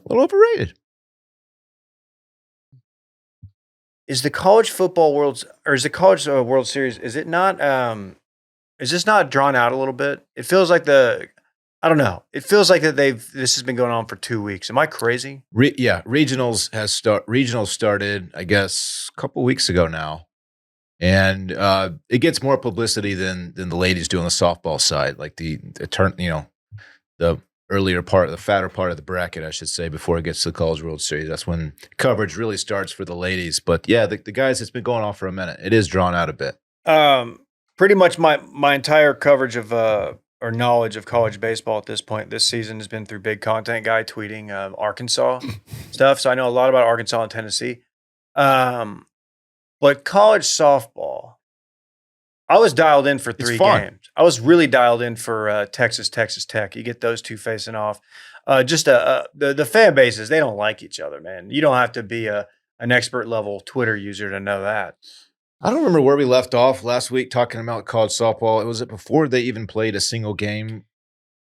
little overrated. Is the college football is the college World Series? Is it not? Is this not drawn out a little bit? It feels like I don't know. It feels like that this has been going on for 2 weeks. Am I crazy? Regionals started, I guess, a couple weeks ago now, and it gets more publicity than the ladies do on the softball side, like the earlier part, the fatter part of the bracket, I should say, before it gets to the College World Series. That's when coverage really starts for the ladies. But yeah, the guys, it's been going on for a minute. It is drawn out a bit. Pretty much my entire coverage of or knowledge of college baseball at this point this season has been through Big Content Guy tweeting Arkansas stuff. So I know a lot about Arkansas and Tennessee. But college softball, I was dialed in for 3 games. I was really dialed in for Texas Tech. You get those two facing off. The fan bases, they don't like each other, man. You don't have to be an expert level Twitter user to know that. I don't remember where we left off last week talking about college softball. Was it before they even played a single game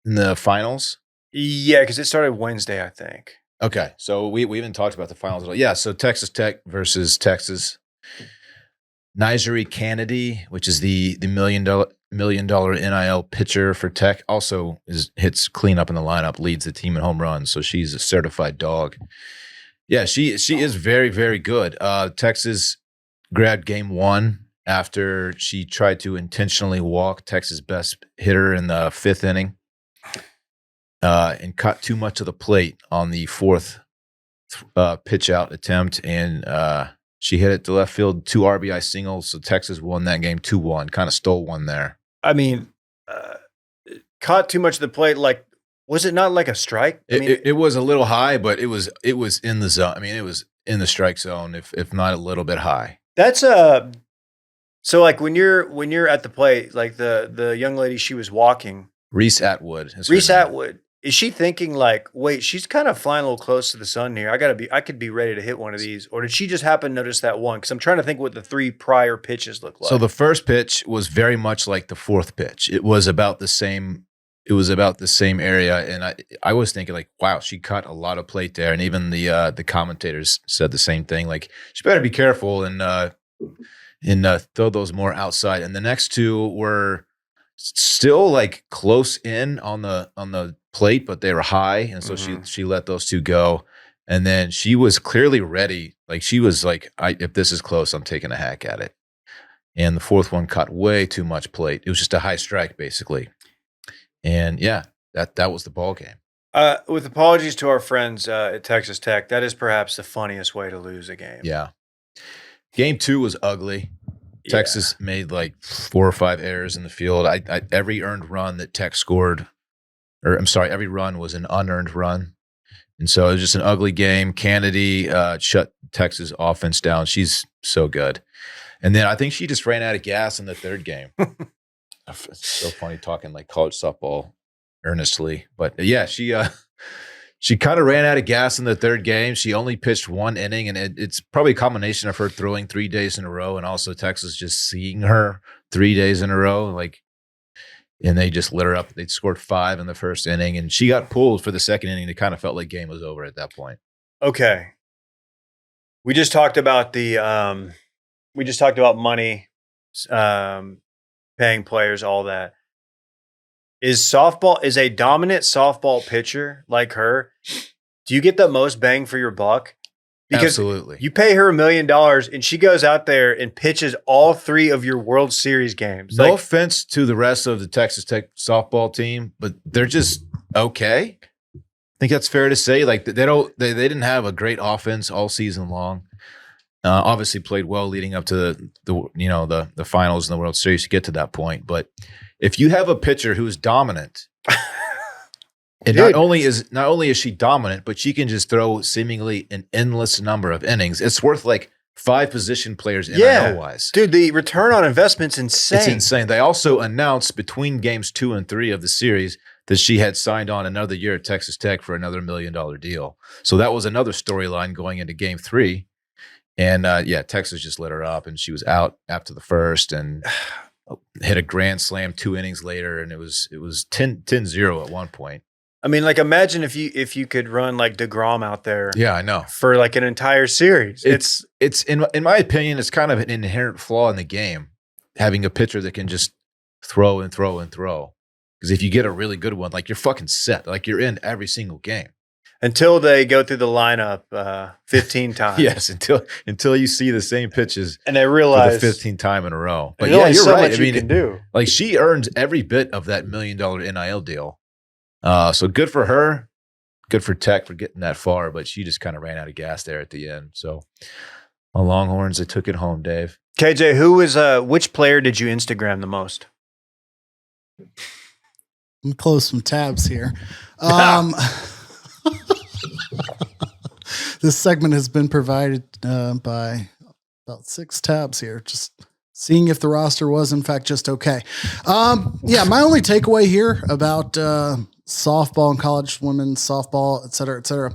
in the finals? Yeah, because it started Wednesday, I think. Okay, so we even talked about the finals at all. Yeah, so Texas Tech versus Texas. Nigeri Kennedy, which is the $1 million NIL pitcher for Tech, also hits cleanup in the lineup, leads the team in home runs. So she's a certified dog. Yeah, she is very, very good. Texas grabbed game 1 after she tried to intentionally walk Texas' best hitter in the 5th inning and caught too much of the plate on the 4th pitch out attempt, and she hit it to left field, 2 RBI singles. So Texas won that game 2-1, kind of stole one there. I mean, caught too much of the plate. Like, Was it not like a strike? It was a little high, but it was in the zone. I mean, it was in the strike zone, if not a little bit high. That's so like when you're at the plate, like the young lady, she was walking. Reese Atwood. Reese Atwood. Is she thinking like, wait, she's kind of flying a little close to the sun here. I could be ready to hit one of these. Or did she just happen to notice that one? Because I'm trying to think what the 3 prior pitches look like. So the first pitch was very much like the fourth pitch. It was about the same. It was about the same area, and I was thinking like, wow, she cut a lot of plate there, and even the commentators said the same thing. Like, she better be careful and throw those more outside. And the next 2 were still like close in on the plate, but they were high, and so she let those 2 go. And then she was clearly ready. Like, she was like, if this is close, I'm taking a hack at it. And the fourth one caught way too much plate. It was just a high strike, basically. And yeah, that was the ball game. With apologies to our friends at Texas Tech, that is perhaps the funniest way to lose a game. Yeah. Game 2 was ugly. Yeah. Texas made like 4 or 5 errors in the field. Every earned run that Tech scored, or I'm sorry, every run was an unearned run. And so it was just an ugly game. Kennedy shut Texas offense down. She's so good. And then I think she just ran out of gas in the third game. It's so funny talking like college softball earnestly. But yeah, she kind of ran out of gas in the third game. She only pitched 1 inning, and it's probably a combination of her throwing 3 days in a row and also Texas just seeing her 3 days in a row. And they just lit her up. They scored 5 in the first inning, and she got pulled for the second inning. It kind of felt like game was over at that point. Okay. We just talked about money, paying players, all that. Is a dominant softball pitcher like her, do you get the most bang for your buck? Because Absolutely. You pay her $1 million and she goes out there and pitches all 3 of your World Series games. No offense to the rest of the Texas Tech softball team, but they're just okay. I think that's fair to say. Like, they didn't have a great offense all season long. Obviously played well leading up to the finals in the World Series to get to that point. But if you have a pitcher who is dominant, and not only is she dominant, but she can just throw seemingly an endless number of innings, it's worth like 5 position players NIL-wise. Dude, the return on investment's insane. It's insane. They also announced between games 2 and 3 of the series that she had signed on another year at Texas Tech for another $1 million deal. So that was another storyline going into game 3. And Texas just lit her up, and she was out after the first and hit a grand slam 2 innings later, and it was 10-0 at one point. I mean, like, imagine if you could run like DeGrom out there. Yeah, I know. For like an entire series. It's in my opinion, it's kind of an inherent flaw in the game, having a pitcher that can just throw and throw and throw. Because if you get a really good one, like, you're fucking set. Like, you're in every single game. Until they go through the lineup 15 times. Yes, until you see the same pitches and they realize for the 15th time in a row. But yeah, you're so right. Much you can do. Like, she earned every bit of that $1 million NIL deal. So good for her. Good for Tech for getting that far, but she just kind of ran out of gas there at the end. So my Longhorns, they took it home, Dave. KJ, which player did you Instagram the most? Let me close some tabs here. This segment has been provided by about 6 tabs here, just seeing if the roster was in fact just okay. My only takeaway here about softball and college women's softball, et cetera,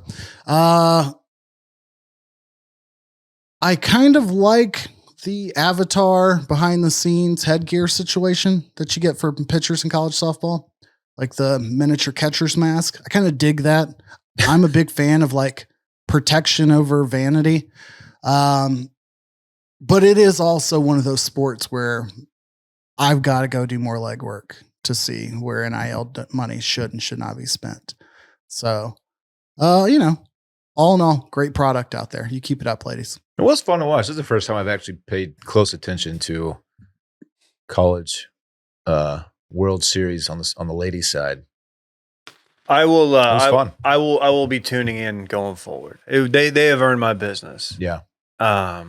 I kind of like the avatar behind the scenes headgear situation that you get for pitchers in college softball, like the miniature catcher's mask. I kind of dig that. I'm a big fan of like protection over vanity. But it is also one of those sports where I've got to go do more legwork to see where NIL money should and should not be spent. So, all in all, great product out there. You keep it up, ladies. It was fun to watch. This is the first time I've actually paid close attention to college World Series on the ladies' side. I will. It was fun. I will be tuning in going forward. They have earned my business. Yeah. I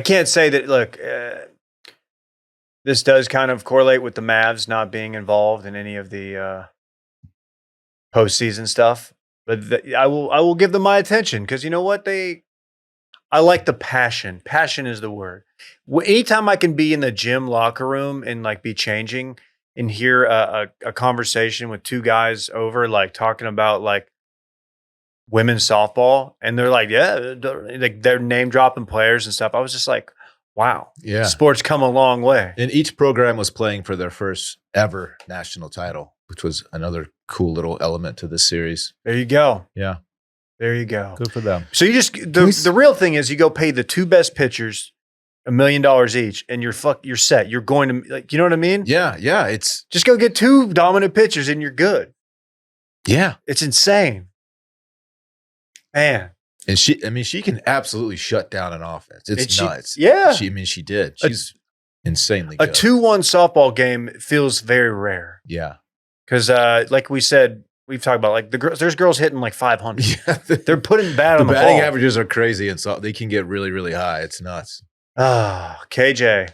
can't say that. Look, this does kind of correlate with the Mavs not being involved in any of the postseason stuff, but I will give them my attention because you know what I like the passion. Passion is the word. Anytime I can be in the gym locker room and like be changing and hear a conversation with two guys over like talking about like women's softball, and they're like, yeah, they're name dropping players and stuff. I was just like, wow, Yeah. sports come a long way. And each program was playing for their first ever national title, which was another cool little element to this series. There you go. Yeah. There you go. Good for them. So you just the real thing is you go pay the two best pitchers $1 million each, and you're set. You're going to like, you know what I mean? Yeah. Yeah. It's, Just go get two dominant pitchers and you're good. yeah. It's insane, man. And she can absolutely shut down an offense. It's nuts. Yeah. She did. She's insanely A good. 2-1 softball game feels very rare Yeah. because, like we said, we've talked about like there's girls hitting like 500. Yeah. They're putting bat The on the batting ball. averages are crazy, and so they can get really, really high. It's nuts. Ah, KJ.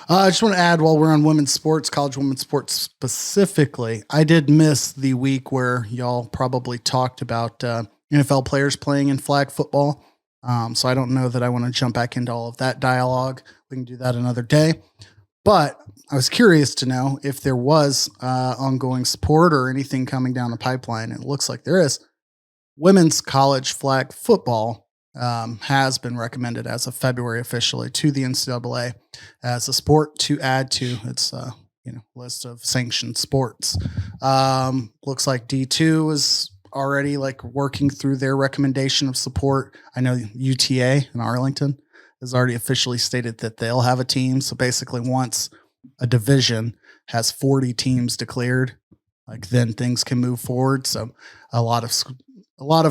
I just want to add while we're on women's sports, college women's sports specifically, I did miss the week where y'all probably talked about NFL players playing in flag football. So I don't know that I want to jump back into all of that dialogue. We can do that another day. But I was curious to know if there was ongoing support or anything coming down the pipeline. It looks like there is. Women's college flag football has been recommended as of February officially to the NCAA as a sport to add to its list of sanctioned sports. Looks like D2 is already like working through their recommendation of support. I know UTA in Arlington has already officially stated that they'll have a team. So basically once a division has 40 teams declared, like then things can move forward. So a lot of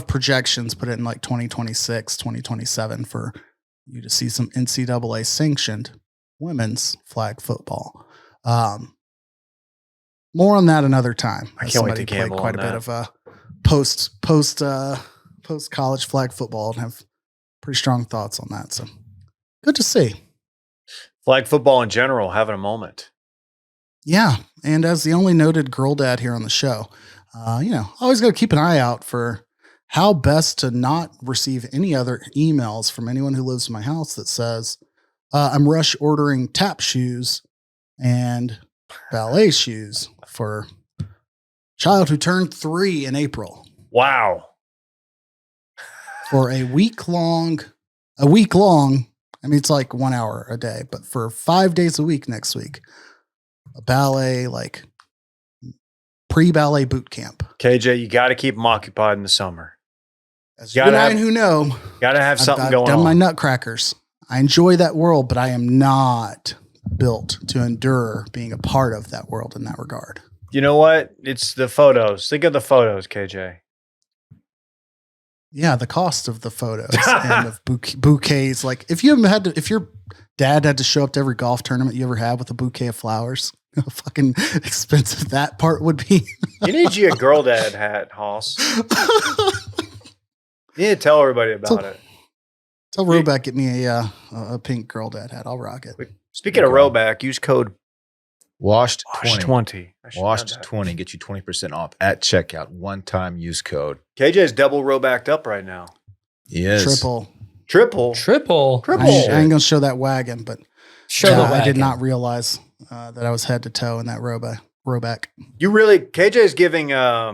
projections put it in like 2026, 2027 for you to see some NCAA sanctioned women's flag football. More on that another time. I can't wait to gamble quite on a bit that. of post college flag football and have pretty strong thoughts on that. So good to see. Flag football in general having a moment. Yeah. And as the only noted girl dad here on the show, always got to keep an eye out for how best to not receive any other emails from anyone who lives in my house that says, I'm rush ordering tap shoes and ballet shoes for child who turned 3 in April Wow. for a week long. I mean, it's like 1 hour a day, but for 5 days a week next week, a ballet, like pre-ballet boot camp. KJ, you got to keep them occupied in the summer. As you and I who know, Got to have something I've going done on. my nutcrackers. I enjoy that world, but I am not built to endure being a part of that world in that regard. You know what? It's the photos. Think of the photos, KJ. Yeah, the cost of the photos and of bouquets. Like if your dad had to show up to every golf tournament you ever had with a bouquet of flowers, how fucking expensive that part would be. You need you a girl dad hat, Hoss. You need to tell everybody about it. Tell Roback get me a pink girl dad hat. I'll rock it. Speaking of Roback, use code Washed WASH20. 20. I should Washed have that. 20. Get you 20% off at checkout. One-time use code. KJ's double Robacked up right now. Yes. Triple. Triple. I ain't gonna show that wagon, but Show the I did wagon. not realize that I was head to toe in that Roback. You really, KJ's giving, I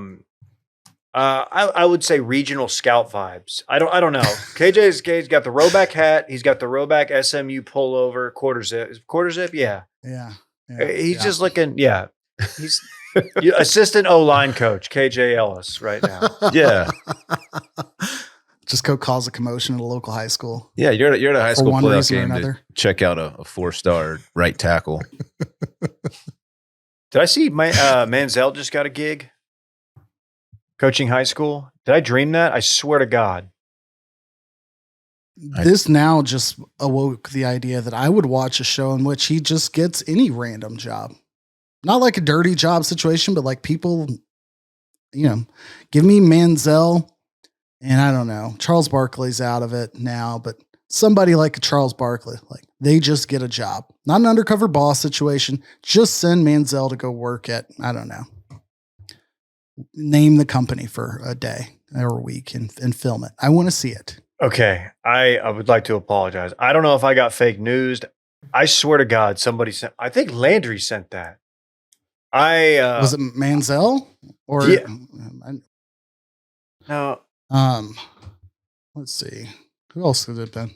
would say regional scout vibes. I don't know. KJ's got the Roback hat. He's got the Roback SMU pullover, quarter zip. Is it quarter zip? Yeah. Yeah. He's just looking. Yeah. He's assistant O-line coach, KJ Ellis right now. Yeah. Just go cause a commotion at a local high school. Yeah, you're at a high For school one playoff reason or game to another. check out a 4-star right tackle. Did I see Manziel just got a gig coaching high school? Did I dream that? I swear to God. This now just awoke the idea that I would watch a show in which he just gets any random job. Not like a dirty job situation, but like people, give me Manziel and I don't know, Charles Barkley's out of it now, but somebody like a Charles Barkley, like they just get a job. Not an undercover boss situation. Just send Manziel to go work at, I don't know, name the company for a day or a week and film it. I want to see it. Okay. I would like to apologize. I don't know if I got fake news. I swear to God, somebody sent, I think Landry sent that. Was it Manziel or Yeah. No. Let's see. Who else could it have been?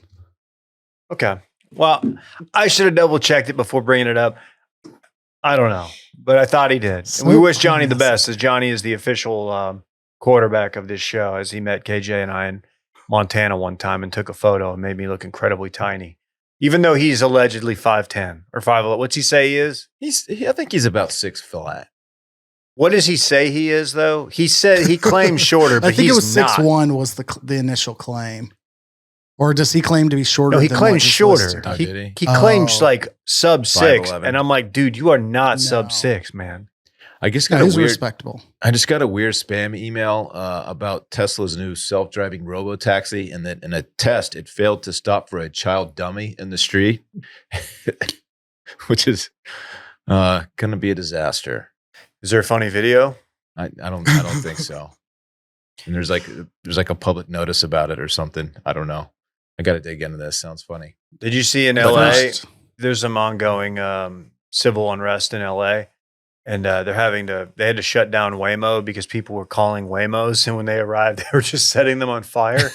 Okay. Well, I should have double checked it before bringing it up. I don't know, but I thought he did. And we So wish Johnny the classic. best, as Johnny is the official quarterback of this show, as he met KJ and I in Montana one time and took a photo and made me look incredibly tiny, even though he's allegedly 5'10" or 5'11". What's he say he is? I think he's about 6 flat. What does he say he is, though? He said he claims shorter, but I think he's it was not. 6'1" was the initial claim. Or does he claim to be shorter? No, he than claims what he's shorter. listed? Oh, He, did he? he claims Oh. like sub 6, 5'11". and I'm like, dude, you are not sub No. 6, man. I just No, got he's a weird. respectable. I just got a weird spam email about Tesla's new self-driving robo-taxi, and that in a test, it failed to stop for a child dummy in the street, which is going to be a disaster. Is there a funny video? I don't think so. And there's like a public notice about it or something. I don't know. I got to dig into this. Sounds funny. Did you see in But LA? first- There's some ongoing civil unrest in LA, and they had to shut down Waymo because people were calling Waymos, and when they arrived, they were just setting them on fire.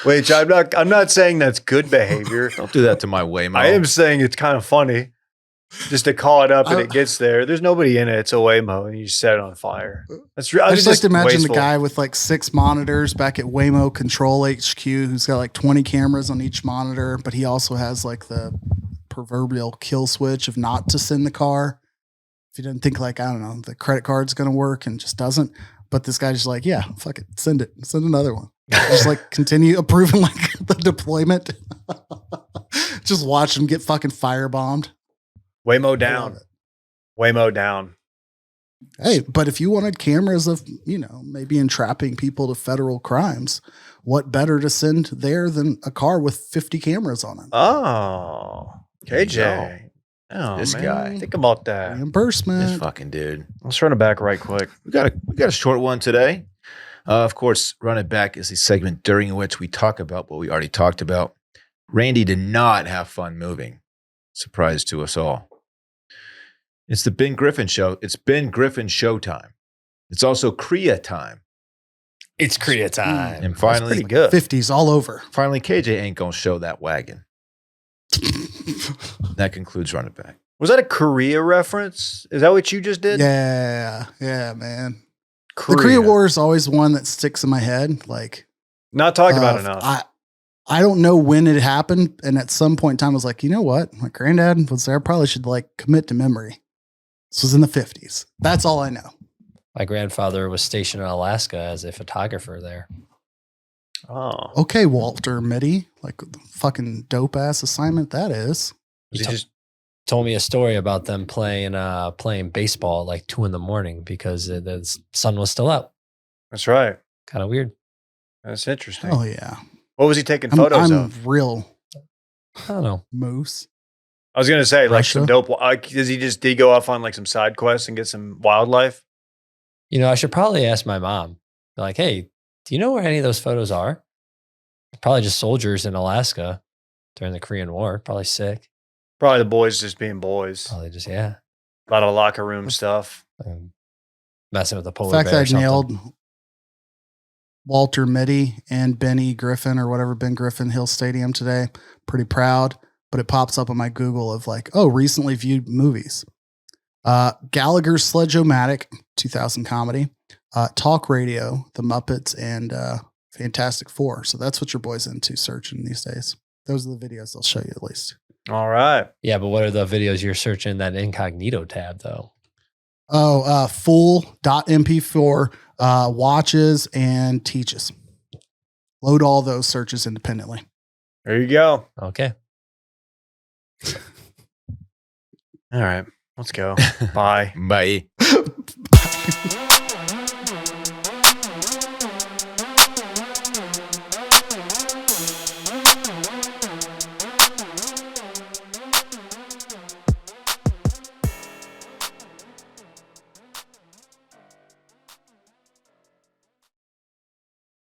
Which I'm not saying that's good behavior. Don't do that to my Waymo. I am saying it's kind of funny just to call it up and I- it gets there. There's nobody in it. It's a Waymo, and you set it on fire. That's I just like to imagine wasteful. the guy with like 6 monitors back at Waymo Control HQ who's got like 20 cameras on each monitor, but he also has like the proverbial kill switch of not to send the car. If he doesn't think like, I don't know, the credit card's going to work and just doesn't. But this guy's just like, yeah, fuck it. Send it. Send another one. Just like continue approving like the deployment. Just watch him get fucking firebombed. Waymo I love down. it. Waymo down. Hey, but if you wanted cameras of, maybe entrapping people to federal crimes, what better to send there than a car with 50 cameras on it? Oh, KJ. Oh, This man. guy. Think about that. This Reimbursement. fucking dude. Let's run it back right quick. We got a short one today. Of course, Run It Back is the segment during which we talk about what we already talked about. Randy did not have fun moving. Surprise to us all. It's the Ben Griffin show. It's Ben Griffin show time. It's also Kriya time. It's Kriya time. And That's finally, pretty good. 50s all over. KJ ain't gonna show that wagon. That concludes Run It Back. Was that a Korea reference? Is that what you just did? Yeah, man. The Korea War is always one that sticks in my head. Like, Not talked about enough. I don't know when it happened. And at some point in time, I was like, you know what? My granddad was there. I probably should like commit to memory. This was in the 50s. That's all I know. My grandfather was stationed in Alaska as a photographer there. Oh. Okay, Walter Mitty. Like, the fucking dope ass assignment that is. Was he He just told me a story about them playing baseball at like 2 a.m. because the sun was still out. That's right. Kind of weird. That's interesting. Oh, yeah. What was he taking photos I'm of? real I don't know. moose. I was gonna say like some Russia? dope. Did he go off on like some side quests and get some wildlife? I should probably ask my mom. Be like, hey, do you know where any of those photos are? Probably just soldiers in Alaska during the Korean War. Probably sick. Probably the boys just being boys. Probably just, yeah. A lot of locker room stuff. Messing with the The polar fact bear. that or I something. nailed Walter Mitty and Benny Griffin or whatever, Ben Griffin Hill Stadium today, pretty proud. But it pops up on my Google of like, oh, recently viewed movies. Gallagher's Sledge-O-Matic, 2000 comedy. Talk Radio, The Muppets, and Fantastic Four. So that's what your boy's into searching these days. Those are the videos they'll show you at least. All right. Yeah, but what are the videos you're searching in that incognito tab, though? Oh, full.mp4 watches and teaches. Load all those searches independently. There you go. Okay. All right. Let's go. Bye. Bye.